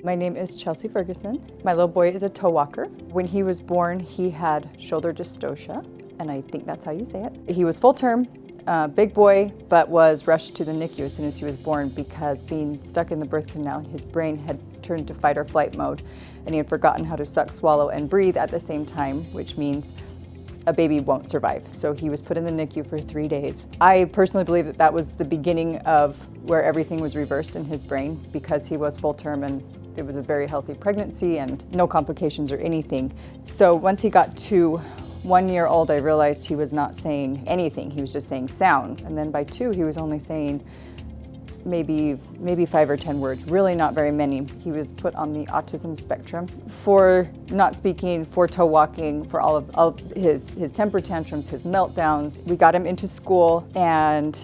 My name is Chelsea Ferguson. My little boy is a toe walker. When he was born, he had shoulder dystocia, and I think that's how you say it. He was full term, big boy, but was rushed to the NICU as soon as he was born because being stuck in the birth canal, his brain had turned to fight or flight mode, and he had forgotten how to suck, swallow, and breathe at the same time, which means a baby won't survive. So he was put in the NICU for 3 days. I personally believe that that was the beginning of where everything was reversed in his brain because he was full term and it was a very healthy pregnancy and no complications or anything. So once he got to 1 year old, I realized he was not saying anything. He was just saying sounds. And then by 2, he was only saying maybe 5 or 10 words, really not very many. He was put on the autism spectrum for not speaking, for toe walking, for all of his temper tantrums, his meltdowns. We got him into school, and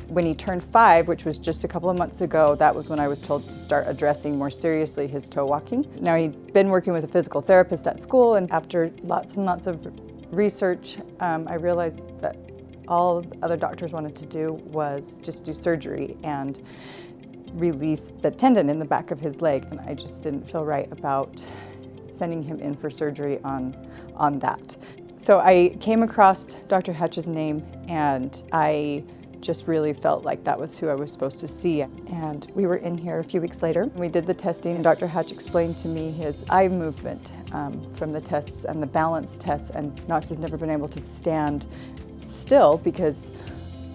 when he turned 5, which was just a couple of months ago, that was when I was told to start addressing more seriously his toe walking. Now, he'd been working with a physical therapist at school, and after lots and lots of research, I realized that all other doctors wanted to do was just do surgery and release the tendon in the back of his leg. And I just didn't feel right about sending him in for surgery on that. So I came across Dr. Hatch's name, and I just really felt like that was who I was supposed to see. And we were in here a few weeks later. We did the testing, and Dr. Hatch explained to me his eye movement from the tests and the balance tests, and Knox has never been able to stand still because,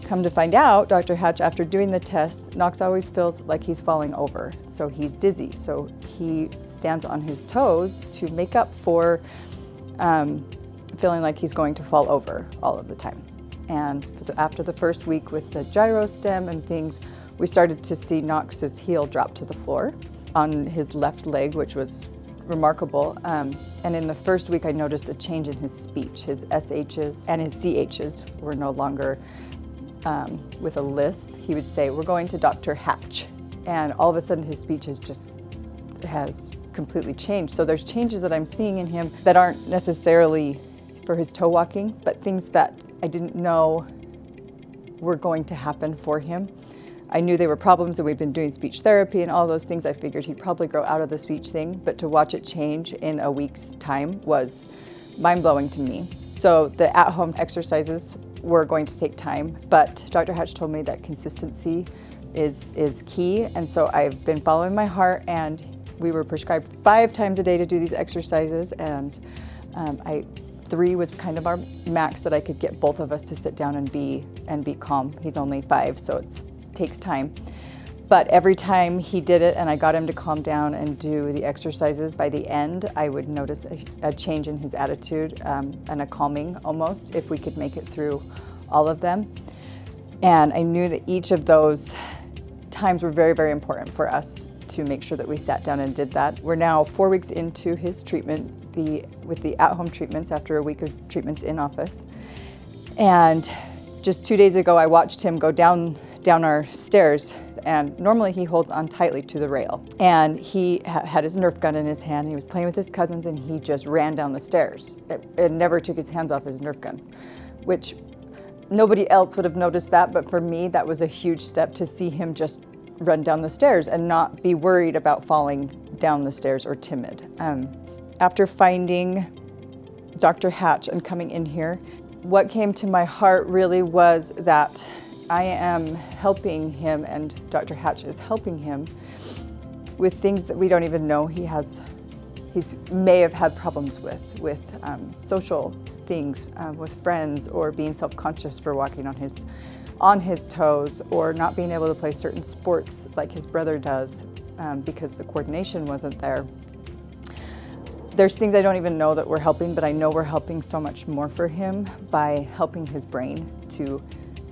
come to find out, Dr. Hatch, after doing the test, Knox always feels like he's falling over. So he's dizzy. So he stands on his toes to make up for feeling like he's going to fall over all of the time. And after the first week with the gyro stem and things, we started to see Knox's heel drop to the floor on his left leg, which was remarkable. And in the first week, I noticed a change in his speech. His SHs and his CHs were no longer with a lisp. He would say, "We're going to Dr. Hatch." And all of a sudden, his speech has completely changed. So there's changes that I'm seeing in him that aren't necessarily for his toe walking, but things that I didn't know were going to happen for him. I knew they were problems, and we've been doing speech therapy and all those things. I figured he'd probably grow out of the speech thing, but to watch it change in a week's time was mind-blowing to me. So the at-home exercises were going to take time, but Dr. Hatch told me that consistency is key, and so I've been following my heart, and we were prescribed 5 times a day to do these exercises, and 3 was kind of our max that I could get both of us to sit down and be calm. He's only 5, so it takes time. But every time he did it and I got him to calm down and do the exercises, by the end I would notice a change in his attitude and a calming almost, if we could make it through all of them. And I knew that each of those times were very, very important for us to make sure that we sat down and did that. We're now 4 weeks into his treatment with the at-home treatments after a week of treatments in office. And just 2 days ago, I watched him go down our stairs, and normally he holds on tightly to the rail. And he had his Nerf gun in his hand. He was playing with his cousins, and he just ran down the stairs. It never took his hands off his Nerf gun, which nobody else would have noticed that, but for me, that was a huge step to see him just run down the stairs and not be worried about falling down the stairs or timid. After finding Dr. Hatch and coming in here, what came to my heart really was that I am helping him, and Dr. Hatch is helping him with things that we don't even know he may have had problems with social things, with friends, or being self-conscious for walking on his toes, or not being able to play certain sports like his brother does because the coordination wasn't there. There's things I don't even know that we're helping, but I know we're helping so much more for him by helping his brain to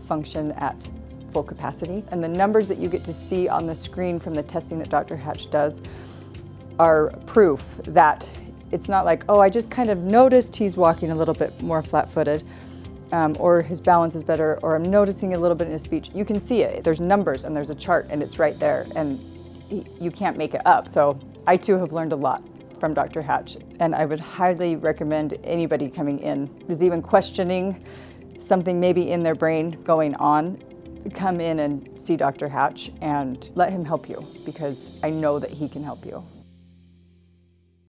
function at full capacity. And the numbers that you get to see on the screen from the testing that Dr. Hatch does are proof that it's not like, oh, I just kind of noticed he's walking a little bit more flat-footed, or his balance is better, or I'm noticing a little bit in his speech. You can see it. There's numbers and there's a chart and it's right there, and you can't make it up. So I too have learned a lot from Dr. Hatch, and I would highly recommend anybody coming in who's even questioning something maybe in their brain going on. come in and see Dr. Hatch and let him help you, because I know that he can help you.